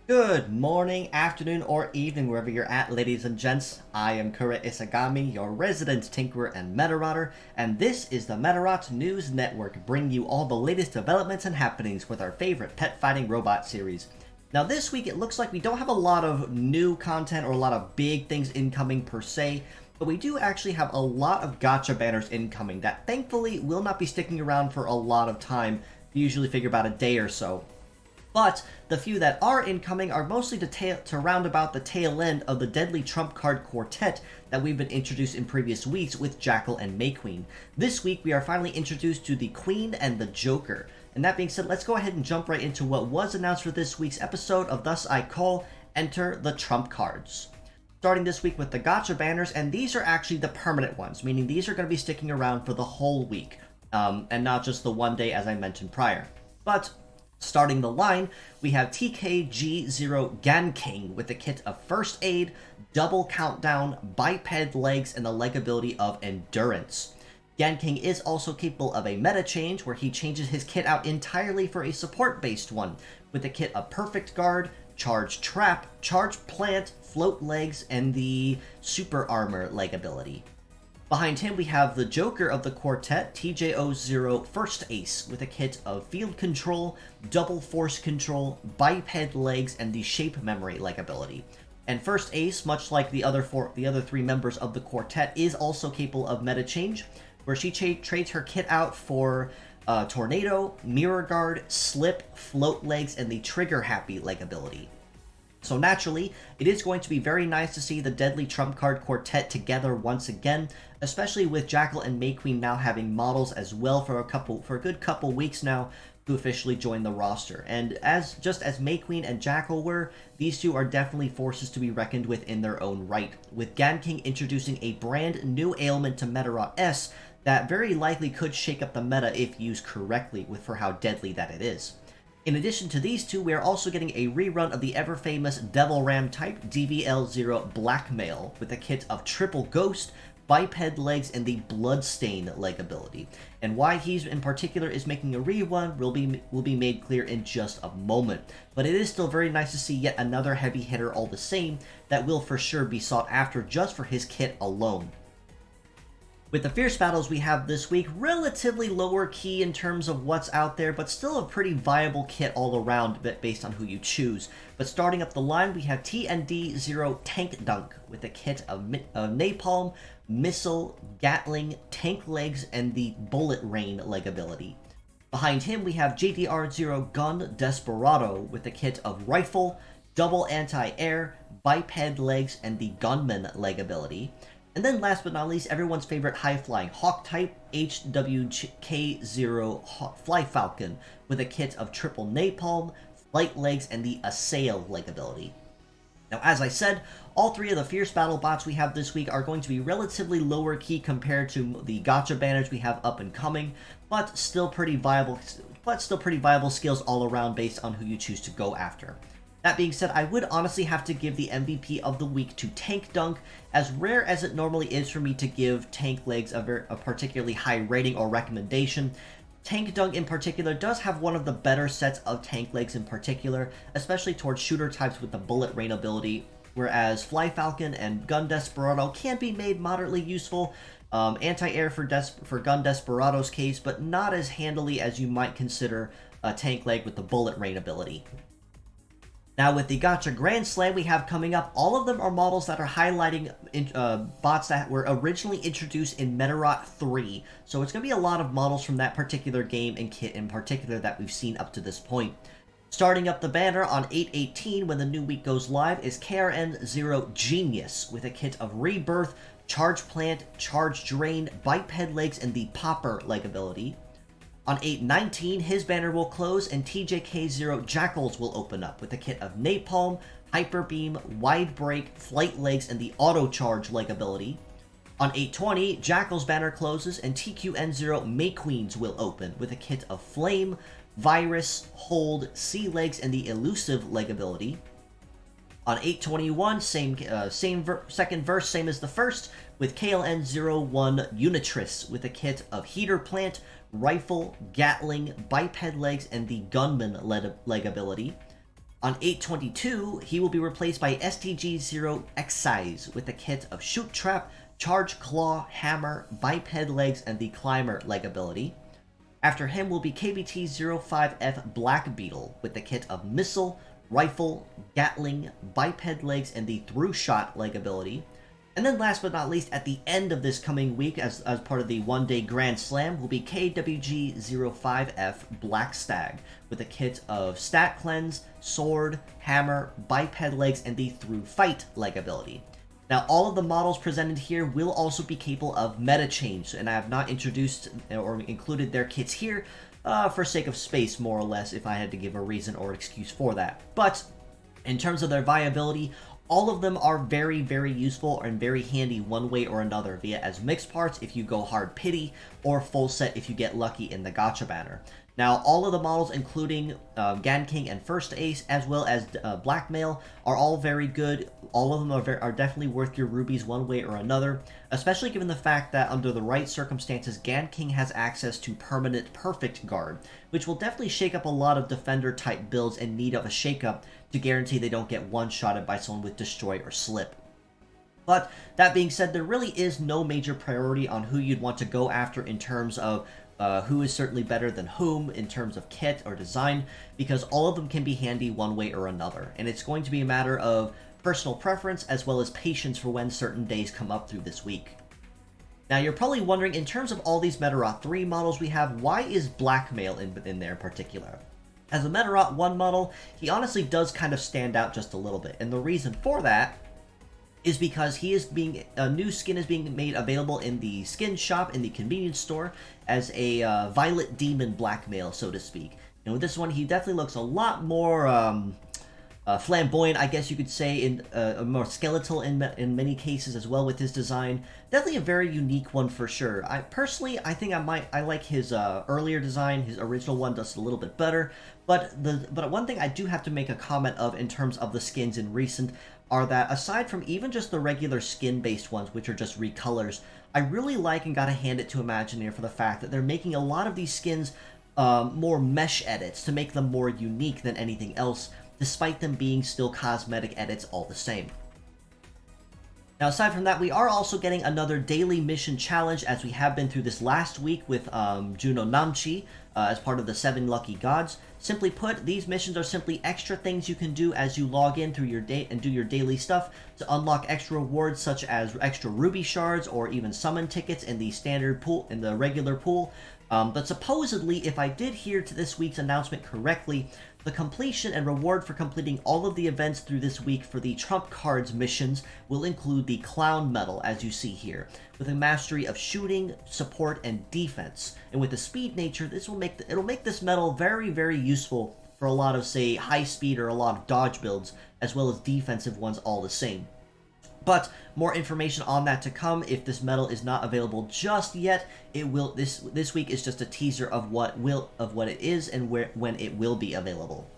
Good morning, afternoon, or evening, wherever you're at, ladies and gents. I am Kura Isagami, your resident Tinkerer and Medarotter, and this is the Medarot News Network, bringing you all the latest developments and happenings with our favorite pet fighting robot series. Now this week it looks like we don't have a lot of new content or a lot of big things incoming per se, but we do actually have a lot of gacha banners incoming that thankfully will not be sticking around for a lot of time. We usually figure about a day or so. But the few that are incoming are mostly to round about the tail end of the Deadly Trump Card Quartet that we've been introduced in previous weeks with Jackal and May Queen. This week we are finally introduced to the Queen and the Joker. And that being said, let's go ahead and jump right into what was announced for this week's episode of Thus I Call Enter the Trump Cards. Starting this week with the gacha banners, and these are actually the permanent ones, meaning these are going to be sticking around for the whole week, and not just the one day as I mentioned prior. But starting the line, we have TKG0 Ganking with the kit of First Aid, Double Countdown, Biped Legs, and the leg ability of Endurance. Ganking is also capable of a meta change where he changes his kit out entirely for a support-based one, with the kit of Perfect Guard, Charge Trap, Charge Plant, Float Legs, and the Super Armor leg ability. Behind him, we have the Joker of the quartet, TJO0 First Ace, with a kit of Field Control, Double Force Control, Biped Legs, and the Shape Memory leg ability. And First Ace, much like the other three members of the quartet, is also capable of meta change, where she trades her kit out for Tornado, Mirror Guard, Slip, Float Legs, and the Trigger Happy leg ability. So naturally, it is going to be very nice to see the Deadly Trump Card Quartet together once again, especially with Jackal and May Queen now having models as well for a good couple weeks now to officially join the roster. And just as May Queen and Jackal were, these two are definitely forces to be reckoned with in their own right, with Ganking introducing a brand new ailment to Medarot S that very likely could shake up the meta if used correctly for how deadly that it is. In addition to these two, we are also getting a rerun of the ever-famous Devil Ram type DVL0 Blackmail with a kit of Triple Ghost, Biped Legs, and the Bloodstain leg ability. And why he's in particular is making a rerun will be made clear in just a moment. But it is still very nice to see yet another heavy hitter all the same that will for sure be sought after just for his kit alone. With the fierce battles we have this week, relatively lower key in terms of what's out there, but still a pretty viable kit all around based on who you choose. But starting up the line, we have TND0 Tank Dunk with a kit of Napalm, Missile, Gatling, Tank Legs, and the Bullet Rain leg ability. Behind him, we have JDR0 Gun Desperado with a kit of Rifle, Double Anti-Air, Biped Legs, and the Gunman leg ability. And then last but not least, everyone's favorite high-flying Hawk type, HWK0 Fly Falcon, with a kit of Triple Napalm, Flight Legs, and the Assail leg ability. Now, as I said, all three of the Fierce Battle bots we have this week are going to be relatively lower key compared to the gacha banners we have up and coming, but still pretty viable skills all around based on who you choose to go after. That being said, I would honestly have to give the MVP of the week to Tank Dunk, as rare as it normally is for me to give Tank Legs a particularly high rating or recommendation. Tank Dunk in particular does have one of the better sets of Tank Legs in particular, especially towards shooter types with the Bullet Rain ability, whereas Fly Falcon and Gun Desperado can be made moderately useful, anti-air for Gun Desperado's case, but not as handily as you might consider a Tank Leg with the Bullet Rain ability. Now with the Gacha Grand Slam we have coming up, all of them are models that are highlighting bots that were originally introduced in Medarot 3. So it's going to be a lot of models from that particular game and kit in particular that we've seen up to this point. Starting up the banner on 8/18 when the new week goes live is KRN0 Genius with a kit of Rebirth, Charge Plant, Charge Drain, Biped Legs, and the Popper leg ability. On 8/19, his banner will close and TJK0 Jackals will open up with a kit of Napalm, Hyper Beam, Wide Break, Flight Legs, and the Auto Charge leg ability. On 8/20, Jackal's banner closes and TQN0 May Queens will open with a kit of Flame, Virus, Hold, Sea Legs, and the Elusive leg ability. On 8/21, second verse, same as the first, with KLN01 Unitress with a kit of Heater Plant, Rifle, Gatling, Biped Legs, and the Gunman leg ability. On 8/22, he will be replaced by STG-0 Excise with the kit of Shoot Trap, Charge Claw, Hammer, Biped Legs, and the Climber leg ability. After him will be KBT-05F Black Beetle with the kit of Missile, Rifle, Gatling, Biped Legs, and the Through Shot leg ability. And then last but not least, at the end of this coming week, as part of the one-day Grand Slam, will be KWG-05F Black Stag, with a kit of Stat Cleanse, Sword, Hammer, Biped Legs, and the Through Fight leg ability. Now, all of the models presented here will also be capable of meta change, and I have not introduced or included their kits here for sake of space, more or less, if I had to give a reason or excuse for that. But in terms of their viability, all of them are very, very useful and very handy one way or another, via as mixed parts if you go hard pity, or full set if you get lucky in the Gacha banner. Now, all of the models, including Gan King and First Ace, as well as Blackmail, are all very good. All of them are definitely worth your rubies one way or another, especially given the fact that under the right circumstances, Gan King has access to permanent Perfect Guard, which will definitely shake up a lot of defender-type builds in need of a shakeup to guarantee they don't get one-shotted by someone with Destroy or Slip. But that being said, there really is no major priority on who you'd want to go after in terms of who is certainly better than whom in terms of kit or design, because all of them can be handy one way or another, and it's going to be a matter of personal preference as well as patience for when certain days come up through this week. Now, you're probably wondering, in terms of all these Medarot 3 models we have, why is Blackmail in there in particular? As a Medarot 1 model, he honestly does kind of stand out just a little bit, and the reason for that is because a new skin is being made available in the skin shop in the convenience store as a Violet Demon Blackmail, so to speak. And with this one, he definitely looks a lot more flamboyant, I guess you could say, in more skeletal in many cases as well with his design. Definitely a very unique one for sure. I think I like his earlier design. His original one does a little bit better. But one thing I do have to make a comment of in terms of the skins in recent are that aside from even just the regular skin-based ones, which are just recolors, I really like and gotta hand it to Imagineer for the fact that they're making a lot of these skins more mesh edits to make them more unique than anything else, despite them being still cosmetic edits all the same. Now, aside from that, we are also getting another daily mission challenge, as we have been through this last week with Juno Namchi as part of the 7 Lucky Gods. Simply put, these missions are simply extra things you can do as you log in through your day and do your daily stuff to unlock extra rewards, such as extra ruby shards or even summon tickets in the standard pool, in the regular pool. But supposedly, if I did hear to this week's announcement correctly, the completion and reward for completing all of the events through this week for the Trump Cards missions will include the Clown Medal, as you see here, with a mastery of shooting, support, and defense. And with the speed nature, it'll make this medal very, very useful for a lot of, say, high speed or a lot of dodge builds, as well as defensive ones all the same. But more information on that to come. If this medal is not available just yet, it will. This week is just a teaser of what it is and when it will be available.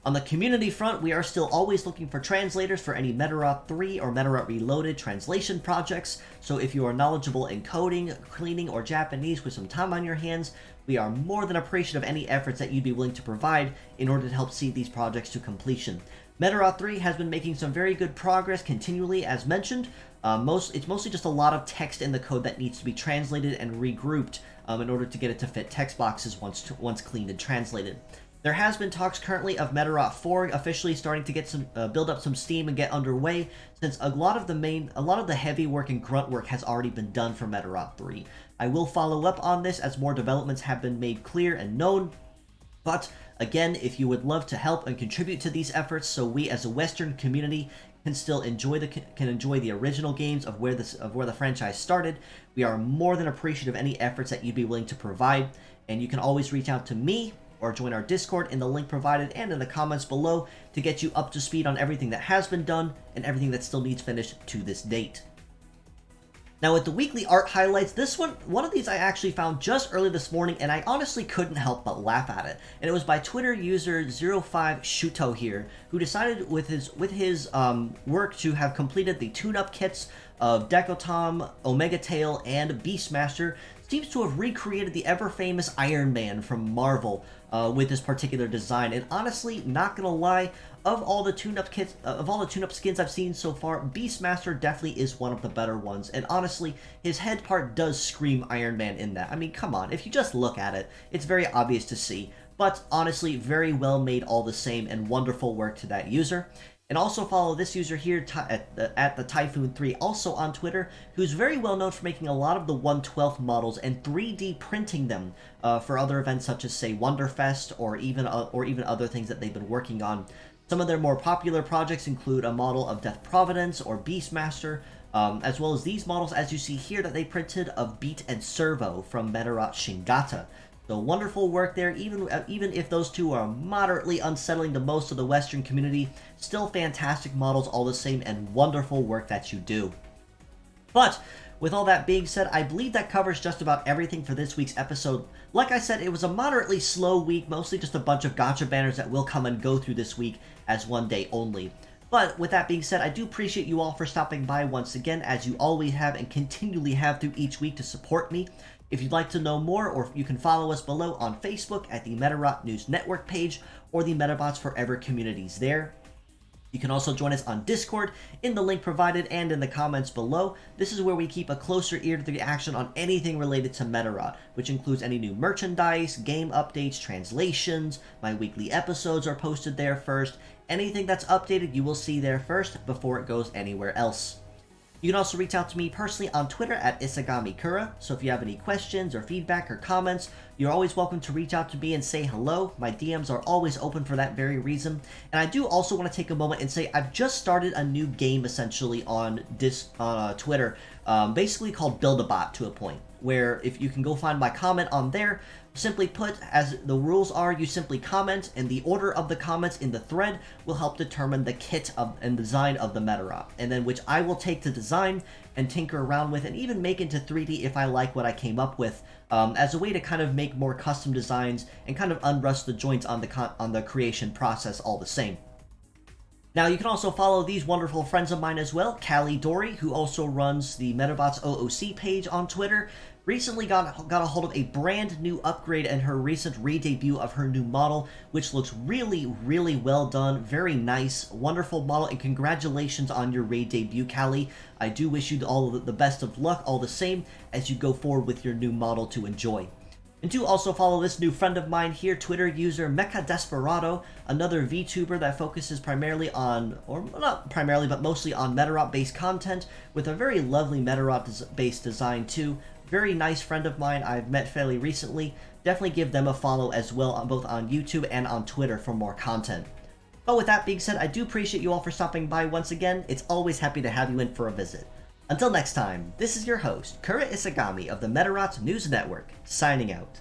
On the community front, we are still always looking for translators for any Medarot 3 or Medarot Reloaded translation projects, so if you are knowledgeable in coding, cleaning, or Japanese with some time on your hands, we are more than appreciative of any efforts that you'd be willing to provide in order to help see these projects to completion. Medarot 3 has been making some very good progress continually, as mentioned. It's mostly just a lot of text in the code that needs to be translated and regrouped in order to get it to fit text boxes once cleaned and translated. There has been talks currently of Medarot 4 officially starting to get some build up some steam and get underway, since a lot of the heavy work and grunt work has already been done for Medarot 3. I will follow up on this as more developments have been made clear and known. But again, if you would love to help and contribute to these efforts, so we as a Western community can still enjoy the original games of where the franchise started, we are more than appreciative of any efforts that you'd be willing to provide. And you can always reach out to me or join our Discord in the link provided and in the comments below to get you up to speed on everything that has been done and everything that still needs finished to this date. Now, with the weekly art highlights, one of these I actually found just early this morning, and I honestly couldn't help but laugh at it. And it was by Twitter user 05Shuto here, who decided with his work to have completed the tune-up kits of Dekotom, Omega Tail, and Beastmaster, seems to have recreated the ever-famous Iron Man from Marvel with this particular design. And honestly, not gonna lie, of all the tune-up kits, of all the tune-up skins I've seen so far, Beastmaster definitely is one of the better ones. And honestly, his head part does scream Iron Man in that. I mean, come on, if you just look at it, it's very obvious to see. But honestly, very well made all the same, and wonderful work to that user. And also follow this user here at the Typhoon3, also on Twitter, who's very well known for making a lot of the 1/12 models and 3D printing them for other events such as, say, Wonderfest or even other things that they've been working on. Some of their more popular projects include a model of Death Providence or Beastmaster, as well as these models, as you see here, that they printed of Beat and Servo from Medarot Shingata. So wonderful work there, even if those two are moderately unsettling to most of the Western community, still fantastic models all the same, and wonderful work that you do. But with all that being said, I believe that covers just about everything for this week's episode. Like I said, it was a moderately slow week, mostly just a bunch of gacha banners that will come and go through this week as one day only. But with that being said, I do appreciate you all for stopping by once again, as you always have and continually have through each week to support me. If you'd like to know more, or you can follow us below on Facebook at the Medarot News Network page or the Metabots Forever communities there. You can also join us on Discord in the link provided and in the comments below. This is where we keep a closer ear to the action on anything related to Medarot, which includes any new merchandise, game updates, translations. My weekly episodes are posted there first. Anything that's updated you will see there first before it goes anywhere else. You can also reach out to me personally on Twitter at isagamikura, so if you have any questions or feedback or comments, you're always welcome to reach out to me and say hello. My DMs are always open for that very reason. And I do also want to take a moment and say I've just started a new game essentially on Twitter, basically called Build-A-Bot to a point, where if you can go find my comment on there, simply put, as the rules are, you simply comment, and the order of the comments in the thread will help determine the kit and design of the Medarot, and then which I will take to design and tinker around with and even make into 3D if I like what I came up with, as a way to kind of make more custom designs and kind of unrust the joints on the creation process all the same. Now, you can also follow these wonderful friends of mine as well. Callie Dory, who also runs the Metabots OOC page on Twitter, recently got a hold of a brand new upgrade and her recent re-debut of her new model, which looks really, really well done. Very nice, wonderful model, and congratulations on your re-debut, Callie. I do wish you all the best of luck all the same as you go forward with your new model to enjoy. And do also follow this new friend of mine here, Twitter user Mecha Desperado, another VTuber that focuses primarily on, or not primarily, but mostly on Medarot-based content, with a very lovely Medarot-based design too. Very nice friend of mine I've met fairly recently. Definitely give them a follow as well, both on YouTube and on Twitter for more content. But with that being said, I do appreciate you all for stopping by once again. It's always happy to have you in for a visit. Until next time, this is your host, Kura Isagami of the Medarot News Network, signing out.